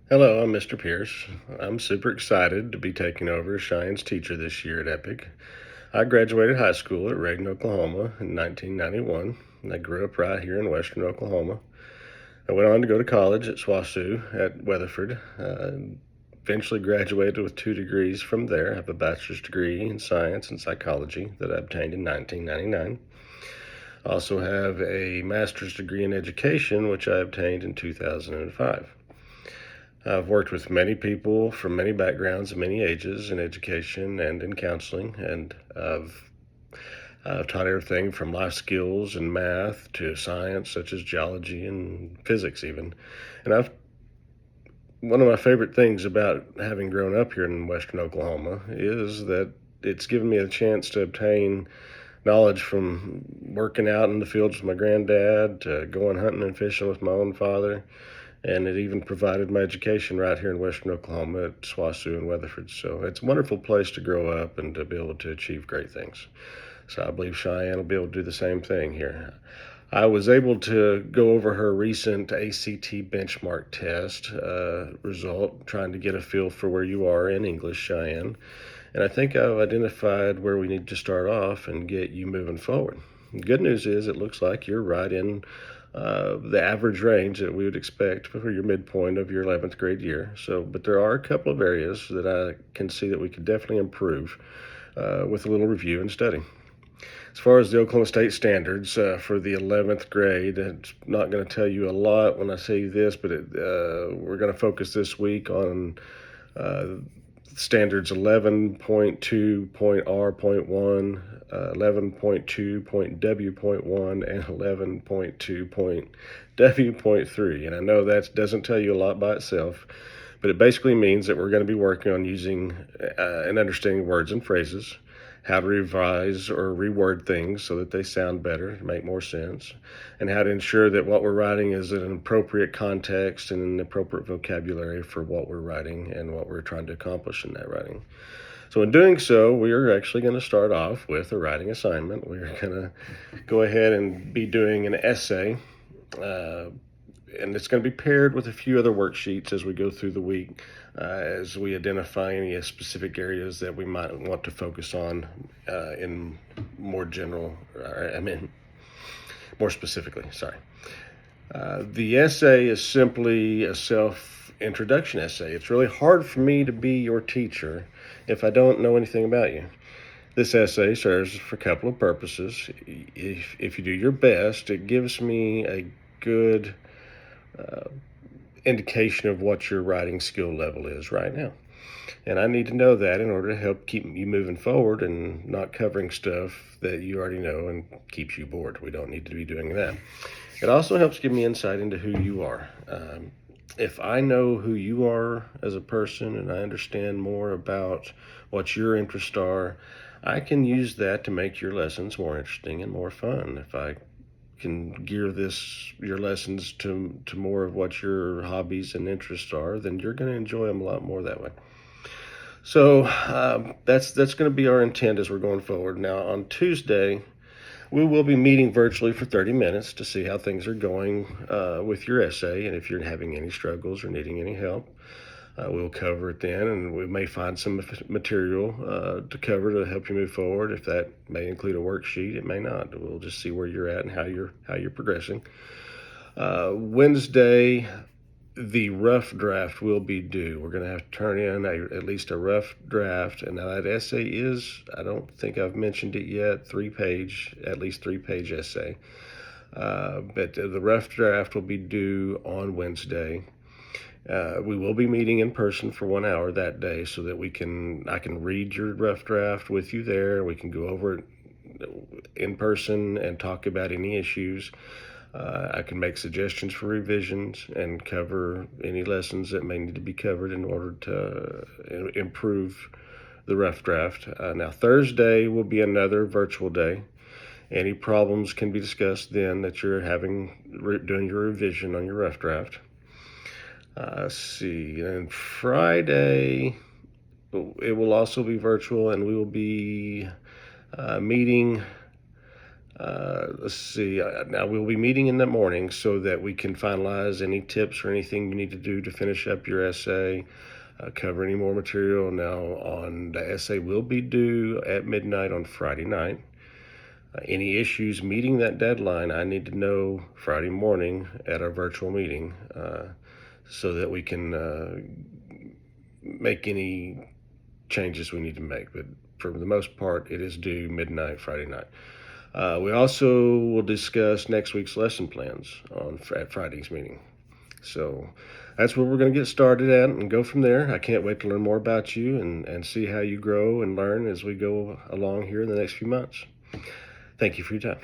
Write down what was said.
Hello, I'm Mr. Pierce. I'm super excited to be taking over as Cheyenne's teacher this year at Epic. I graduated high school at Reagan, Oklahoma in 1991, and I grew up right here in western Oklahoma. I went on to go to college at SWASU at Weatherford. Eventually graduated with 2 degrees from there. I have a bachelor's degree in science and psychology that I obtained in 1999. I also have a master's degree in education, which I obtained in 2005. I've worked with many people from many backgrounds and many ages in education and in counseling, and I've taught everything from life skills and math to science, such as geology and physics, even. And I've One of my favorite things about having grown up here in western Oklahoma is that it's given me a chance to obtain knowledge from working out in the fields with my granddad to going hunting and fishing with my own father, and it even provided my education right here in western Oklahoma at SWASU and Weatherford. So it's a wonderful place to grow up and to be able to achieve great things. So I believe Cheyenne will be able to do the same thing here. I was able to go over her recent ACT benchmark test result, trying to get a feel for where you are in English, Cheyenne. And I think I've identified where we need to start off and get you moving forward. The good news is it looks like you're right in the average range that we would expect for your midpoint of your 11th grade year. So, but there are a couple of areas that I can see that we could definitely improve with a little review and study. As far as the Oklahoma State standards for the 11th grade, it's not going to tell you a lot when I say this, but we're going to focus this week on uh, standards 11.2.R.1, 11.2.W.1, and 11.2.W.3. And I know that doesn't tell you a lot by itself, but it basically means that we're going to be working on using and understanding words and phrases, how to revise or reword things so that they sound better, make more sense, and how to ensure that what we're writing is in an appropriate context and an appropriate vocabulary for what we're writing and what we're trying to accomplish in that writing. So, in doing so, we are actually going to start off with a writing assignment. We're going to go ahead and be doing an essay. Uh, and it's going to be paired with a few other worksheets as we go through the week, as we identify any specific areas that we might want to focus on in more general, more specifically, sorry. The essay is simply a self introduction essay. It's really hard for me to be your teacher if I don't know anything about you. This essay serves for a couple of purposes. If you do your best, it gives me a good uh, indication of what your writing skill level is right now. And I need to know that in order to help keep you moving forward and not covering stuff that you already know and keeps you bored. We don't need to be doing that. It also helps give me insight into who you are. If I know who you are as a person and I understand more about what your interests are, I can use that to make your lessons more interesting and more fun. If I can gear your lessons to more of what your hobbies and interests are, then you're going to enjoy them a lot more that way. So that's going to be our intent as we're going forward. Now on Tuesday, we will be meeting virtually for 30 minutes to see how things are going with your essay, and if you're having any struggles or needing any help. We'll cover it then, and we may find some material to cover to help you move forward. If that may include a worksheet, it may not. We'll just see where you're at and how you're progressing. Wednesday, the rough draft will be due. We're going to have to turn in at least a rough draft, and now that essay is, I don't think I've mentioned it yet, at least 3 page essay. But the rough draft will be due on Wednesday. We will be meeting in person for 1 hour that day so that I can read your rough draft with you there. We can go over it in person and talk about any issues. I can make suggestions for revisions and cover any lessons that may need to be covered in order to improve the rough draft. Now, Thursday will be another virtual day. Any problems can be discussed then that you're doing your revision on your rough draft. Let's see, and Friday it will also be virtual, and we will be meeting Let's see. Now we'll be meeting in the morning so that we can finalize any tips or anything you need to do to finish up your essay, cover any more material. Now, on the essay will be due at midnight on Friday night. Any issues meeting that deadline, I need to know Friday morning at our virtual meeting so that we can make any changes we need to make. But for the most part, it is due midnight Friday night. We also will discuss next week's lesson plans at Friday's meeting. So that's where we're going to get started at and go from there. I can't wait to learn more about you and see how you grow and learn as we go along here in the next few months. Thank you for your time.